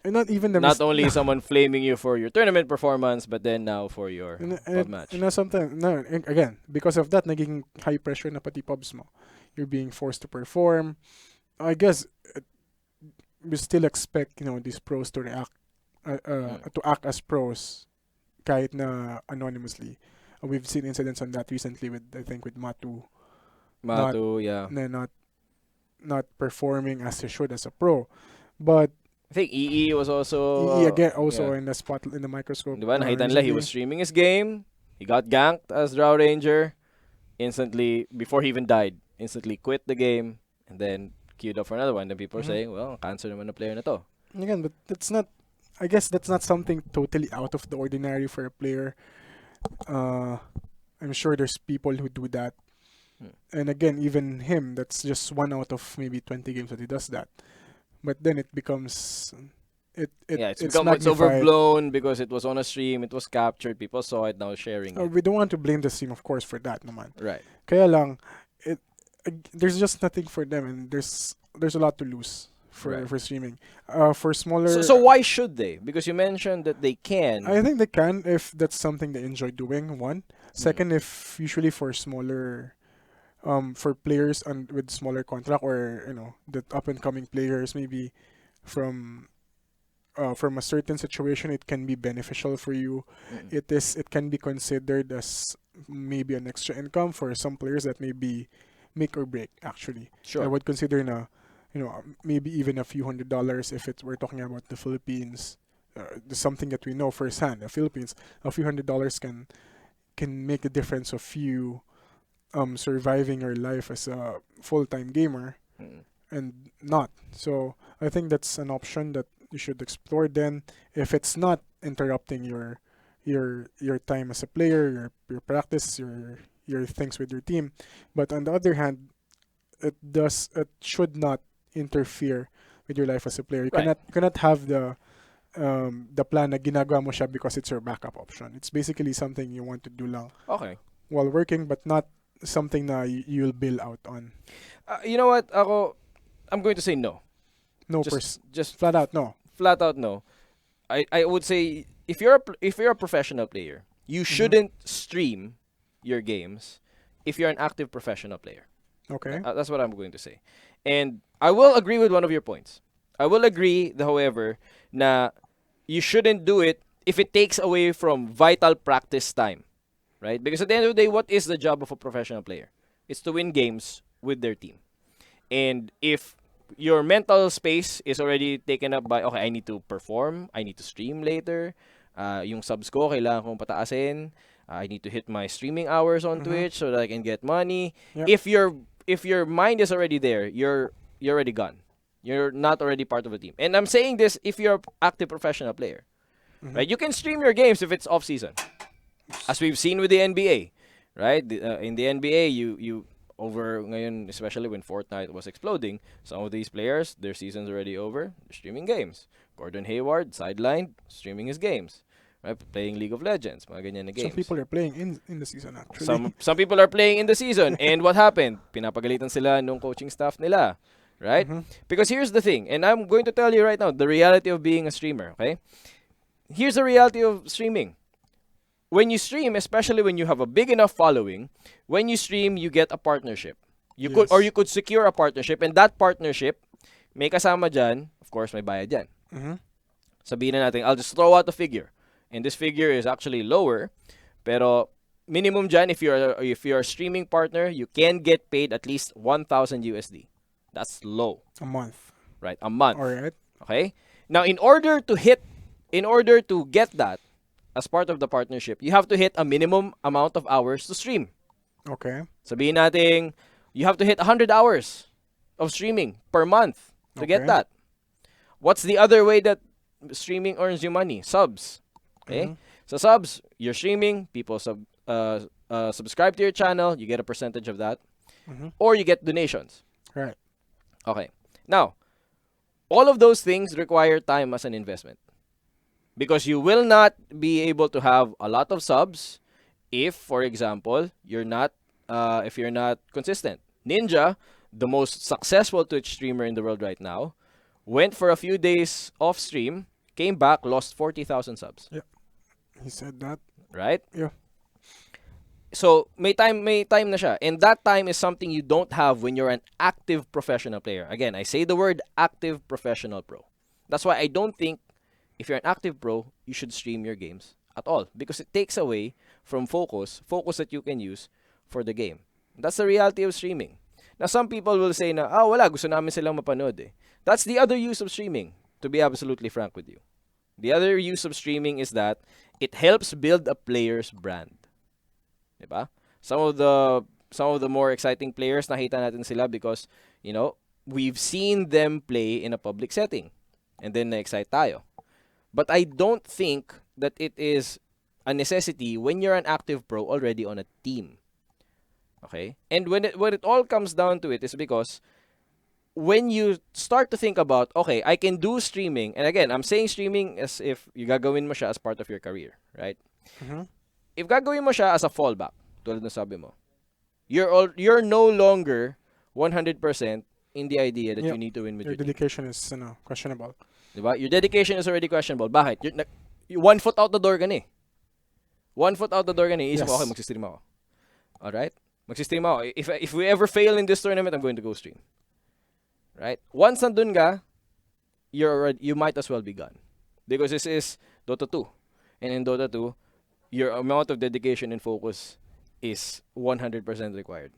and not even the not only someone flaming you for your tournament performance, but then now for your pub match. Sometimes, again, because of that, naging high pressure na pati pubs mo. You're being forced to perform. I guess we still expect these pros to react, to act as pros, kahit na anonymously. We've seen incidents on that recently with Matu. Not performing as he should as a pro, but I think EE was also again in the spot in the microscope. Diba? Nakita nila, he was streaming his game. He got ganked as Drow Ranger. Instantly, before he even died, instantly quit the game and then queued up for another one. Then people are saying, well, cancer naman na player na to. Again, but that's not. I guess that's not something totally out of the ordinary for a player. I'm sure there's people who do that. And again, even him, that's just 1 out of maybe 20 games that he does that. But then it becomes it's overblown because it was on a stream, it was captured, people saw it, now sharing it. We don't want to blame the stream, of course, for that naman. Right. Kaya lang, there's just nothing for them, and there's a lot to lose for streaming. For smaller. So why should they? Because you mentioned that they can. I think they can if that's something they enjoy doing. One. Second, if usually for smaller. For players with smaller contract or the up and coming players, maybe from a certain situation, it can be beneficial for you. It can be considered as maybe an extra income for some players that may be make or break. Actually, sure. I would consider maybe even a few $100s if we're talking about the Philippines. Something that we know firsthand. The Philippines, a few $100s can make the difference of you. Surviving your life as a full-time gamer and not. So I think that's an option that you should explore then if it's not interrupting your time as a player, your practice, your things with your team. But on the other hand, it should not interfere with your life as a player. You cannot have the plan na ginagawa mo siya because it's your backup option. It's basically something you want to do lang while working, but not something na you'll bill out on. You know what? I'm going to say no. No, just flat out no. Flat out no. I would say if you're a professional player, you shouldn't stream your games if you're an active professional player. Okay. That's what I'm going to say. And I will agree with one of your points. I will agree, however, na you shouldn't do it if it takes away from vital practice time. Right? Because at the end of the day, what is the job of a professional player? It's to win games with their team. And if your mental space is already taken up by, okay, I need to perform, I need to stream later, yung subs ko, kailangan kong pataasin, I need to hit my streaming hours on Twitch so that I can get money. Yep. If your mind is already there, you're already gone. You're not already part of the team. And I'm saying this if you're an active professional player. Right? You can stream your games if it's off season. As we've seen with the NBA, right? In the NBA, you over ngayon, especially when Fortnite was exploding, some of these players, their season's already over, they're streaming games. Gordon Hayward, sidelined, streaming his games. Right? Playing League of Legends, mga ganyan na games. Some people are playing in the season actually. Some people are playing in the season. And what happened? Pinapagalitan sila nung coaching staff nila. Right? Because here's the thing, and I'm going to tell you right now, the reality of being a streamer, okay? Here's the reality of streaming. When you stream, especially when you have a big enough following, when you stream, you get a partnership. You could secure a partnership, and that partnership, may kasama dyan, of course, may bayad dyan. Sabihin na natin, I'll just throw out a figure. And this figure is actually lower, pero minimum dyan, if you're a streaming partner, you can get paid at least 1,000 USD. That's low. A month. Right, a month. All right. Okay? Now, in order to get that as part of the partnership, you have to hit a minimum amount of hours to stream. Okay. Sabihin natin, you have to hit 100 hours of streaming per month to get that. What's the other way that streaming earns you money? Subs. Okay? So subs, you're streaming, people subscribe to your channel, you get a percentage of that. Or you get donations. Right. Okay. Now, all of those things require time as an investment. Because you will not be able to have a lot of subs if, for example, you're not consistent. Ninja, the most successful Twitch streamer in the world right now, went for a few days off stream, came back, lost 40,000 subs. Yeah. He said that. Right? Yeah. So, may time na siya. And that time is something you don't have when you're an active professional player. Again, I say the word active professional pro. That's why I don't think if you're an active pro, you should stream your games at all. Because it takes away from focus that you can use for the game. That's the reality of streaming. Now, some people will say na, wala, gusto namin silang mapanood eh. That's the other use of streaming, to be absolutely frank with you. The other use of streaming is that it helps build a player's brand. Diba? Some of the more exciting players, nakita natin sila because, we've seen them play in a public setting. And then na-excite tayo. But I don't think that it is a necessity when you're an active pro already on a team. Okay? And when it all comes down to it is because when you start to think about, okay, I can do streaming, and again, I'm saying streaming as if you gagawin mo siya as part of your career, right? If gagawin mo siya as a fallback, tulad ng sabi mo, you're no longer 100% in the idea that you need to win with your dedication is questionable. Diba? Your dedication is already questionable. Bakit? You're 1 foot out the door ka na eh. 1 foot out the door ka na eh. Isip mo, okay, magsistream ako. Alright? Magsistream ako. If we ever fail in this tournament, I'm going to go stream. Right? Once nandun ka, you might as well be gone. Because this is Dota 2. And in Dota 2, your amount of dedication and focus is 100% required.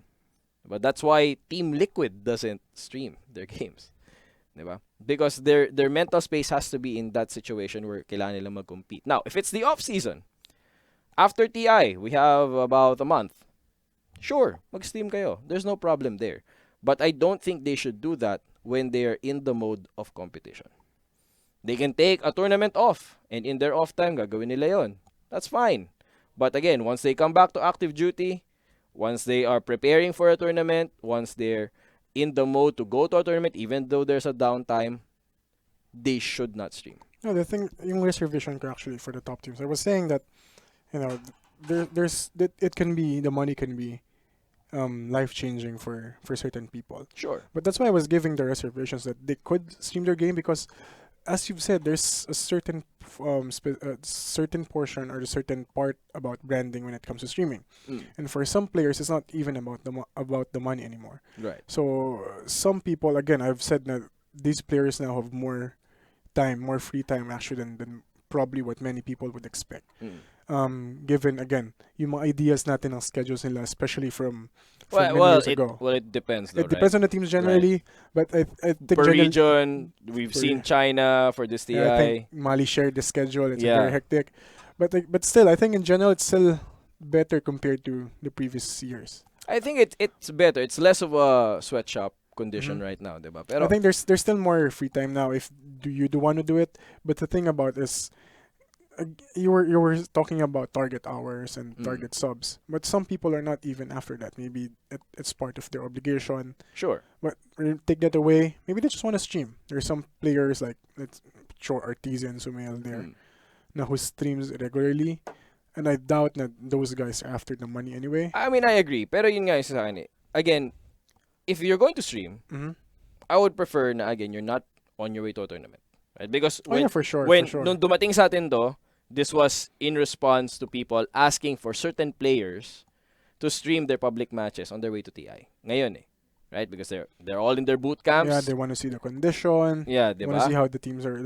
But that's why Team Liquid doesn't stream their games. Diba? Because their mental space has to be in that situation where kailangan nila mag-compete. Now, if it's the off-season, after TI, we have about a month. Sure, mag-stream kayo. There's no problem there. But I don't think they should do that when they're in the mode of competition. They can take a tournament off, and in their off time, gagawin nila yon. That's fine. But again, once they come back to active duty, once they are preparing for a tournament, once they're in the mode to go to a tournament, even though there's a downtime, they should not stream. No, the thing, yung reservation ko actually for the top teams, I was saying that, the money can be life-changing for certain people. Sure. But that's why I was giving the reservations that they could stream their game because, as you've said, there's a certain certain portion or a certain part about branding when it comes to streaming. And for some players, it's not even about the money anymore. Right. So some people, again, I've said that these players now have more free time actually than probably what many people would expect. given again yung mga ideas natin ng schedules nila, especially from many Well, years ago. it depends though, It depends on the teams generally, but I think per region, we've seen China for this TI. I think Mali shared the schedule. It's Yeah. very hectic, but still, I think in general it's still better compared to the previous years. I think it's better. It's less of a sweatshop condition right now, diba? Pero I think there's still more free time now if you do want to do it. But the thing about is, you were talking about target hours and target subs, but some people are not even after that. Maybe it's part of their obligation. Sure. But take that away. Maybe they just want to stream. There's some players like let's show Artesian Sumail there, na who streams regularly, and I doubt that those guys are after the money anyway. I mean, I agree. Pero yun nga yung sa akin eh. Again, if you're going to stream, I would prefer na again you're not on your way to a tournament, right? Because when for sure. nung dumating sa atin do, this was in response to people asking for certain players to stream their public matches on their way to TI. Ngayon eh, right? Because they're all in their boot camps. Yeah, they want to see the condition. Yeah, they want to see how the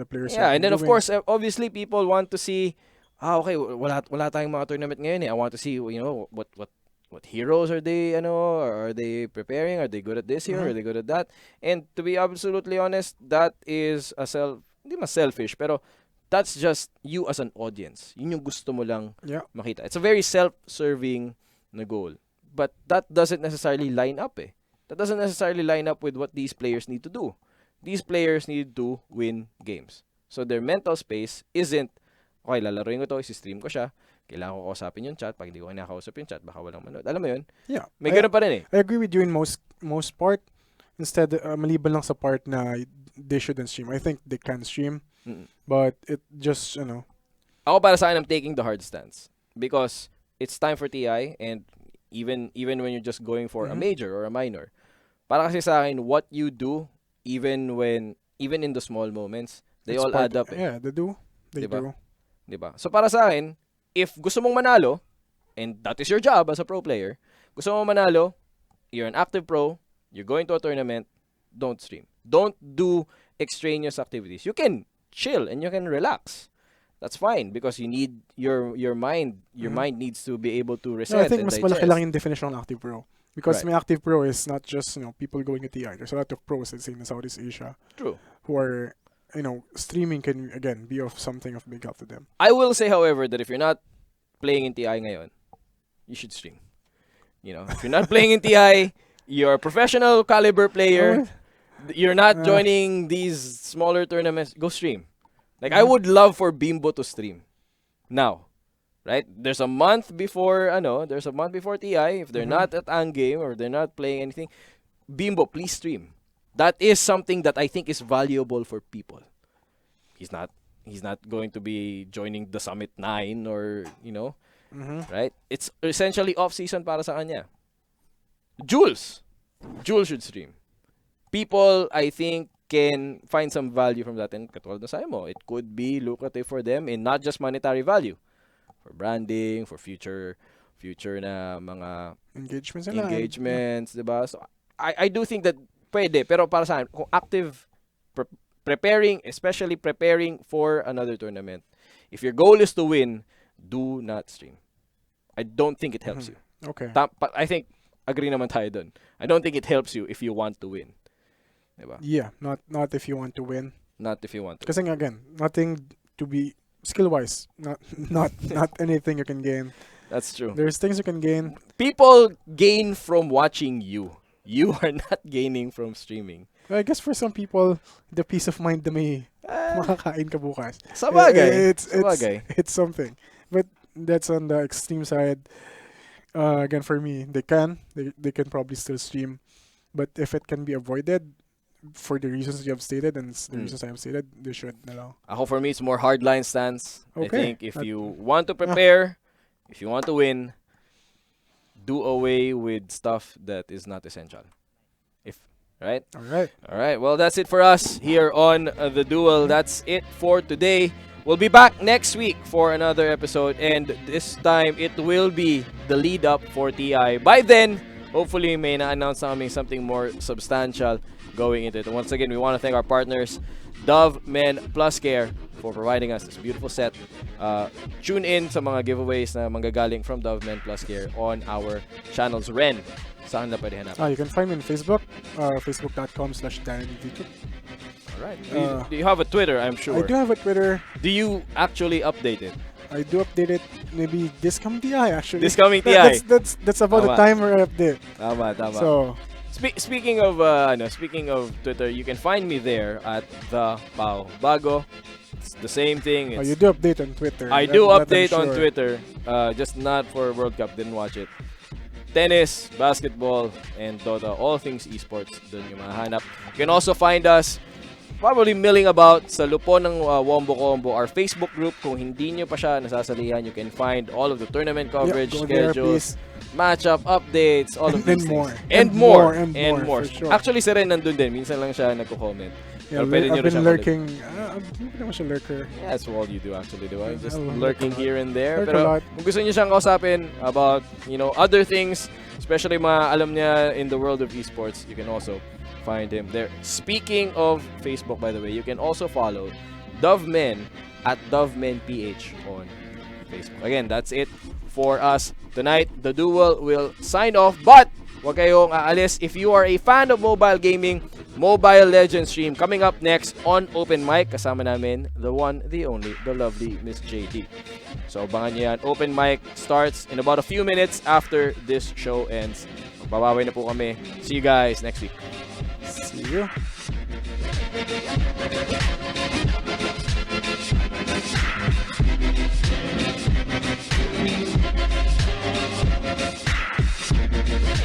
players Yeah, are and then of doing. course, obviously people want to see, okay, wala tayong mga tournament ngayon eh. I want to see, what heroes are they, are they preparing? Are they good at this here? Are they good at that? And to be absolutely honest, that is hindi mas selfish, pero that's just you as an audience. Yun yung gusto mo lang makita. It's a very self-serving na goal. But that doesn't necessarily line up eh. That doesn't necessarily line up with what these players need to do. These players need to win games. So their mental space isn't, okay, lalaroin ko to, isi-stream ko siya, kailangan ko kausapin yung chat, pag hindi ko kinakausap yung chat, baka walang manood. Alam mo yun? Yeah. May ganun pa rin eh. I agree with you in most part. Instead, maliban lang sa part na they shouldn't stream. I think they can stream. But it just, Ako para sa akin, I'm taking the hard stance. Because it's time for TI, and even when you're just going for a major or a minor, para kasi sa akin, what you do, even in the small moments, they all add up eh. Yeah, they do. They do. Diba? So para sa akin, if gusto mong manalo, and that is your job as a pro player, gusto mong manalo, you're an active pro, you're going to a tournament, don't stream. Don't do extraneous activities. You can chill and you can relax. That's fine because you need your mind. Your mind needs to be able to reset. No, I think and mas digest. malaki lang yung definition ng active pro. Because Right. my active pro is not just people going to TI. There's a lot of pros, let's say in Southeast Asia, True. who are streaming can again be of something of big help to them. I will say, however, that if you're not playing in TI ngayon, you should stream. If you're not playing in TI, you're a professional caliber player. You're not joining these smaller tournaments. Go stream. Like I would love for Bimbo to stream now, right? There's a month before TI. If they're not at Ang game or they're not playing anything, Bimbo, please stream. That is something that I think is valuable for people. He's not going to be joining the Summit 9 or right? It's essentially off season para sa kanya. Jules should stream. People, I think, can find some value from that. And katulad na sabi mo, it could be lucrative for them in not just monetary value. For branding, for future na mga engagements, diba? So, I do think that pwede. Pero para sa akin, kung active, especially preparing for another tournament, if your goal is to win, do not stream. I don't think it helps you. Okay. I think, agree naman tayo dun. I don't think it helps you if you want to win. Diba? Yeah, not if you want to win. Not if you want to. Because again, nothing to be skill-wise. Not anything you can gain. That's true. There's things you can gain. People gain from watching you. You are not gaining from streaming. Well, I guess for some people, the peace of mind na may makakain ka bukas. Sabagay. It's something. But that's on the extreme side. Again, for me, they can probably still stream. But if it can be avoided, for the reasons you have stated and the reasons I have stated, they should na lang. Ako for me, it's more hardline stance. Okay. I think if you want to prepare, if you want to win, do away with stuff that is not essential. Right? All right. Well, that's it for us here on The Duel. That's it for today. We'll be back next week for another episode, and this time it will be the lead up for TI. By then, hopefully may na-announce na kaming something more substantial. going into it. And once again, we want to thank our partners, Dove Men Plus Care, for providing us this beautiful set. Tune in sa mga giveaways na manggagaling from Dove Men Plus Care on our channels. Ren, saan na pwede hanapin? You can find me on Facebook, facebook.com/DannyVito. Alright. Do you have a Twitter, I'm sure? I do have a Twitter. Do you actually update it? I do update it maybe this coming TI actually. This coming TI. That's about the time where I update. Tama. So speaking of Twitter, you can find me there at the Pao Bago. It's the same thing. you do update on Twitter. I do update on Twitter, just not for World Cup. Didn't watch it. Tennis, basketball, and Dota. All things esports. Doon yung mahanap. You can also find us probably milling about sa lupon ng Wombo Combo, our Facebook group. Kung hindi nyo pa siya nasasalihan, you can find all of the tournament coverage, schedules, matchup updates, all of these things. And more. Sure. Actually, si Ren nandun din. Minsan lang siya nagko-comment. I've been lurking. I'm pretty much a lurker. Yeah, that's all you do actually, di ba? Just lurking here and there. Lurk Pero a lot. kung gusto niyo siyang kausapin about, other things, especially mga alam niya in the world of esports, you can also find him there. Speaking of Facebook, by the way, you can also follow Dove Men at DoveMenPH on Facebook. Again, that's it for us tonight. The Duel will sign off, but huwag kayong aalis. If you are a fan of mobile gaming, Mobile Legends stream coming up next on Open Mic. Kasama namin the one, the only, the lovely Miss JD. So abangan nyo yan. Open Mic starts in about a few minutes after this show ends. Magbabaway na po kami. See you guys next week. See you.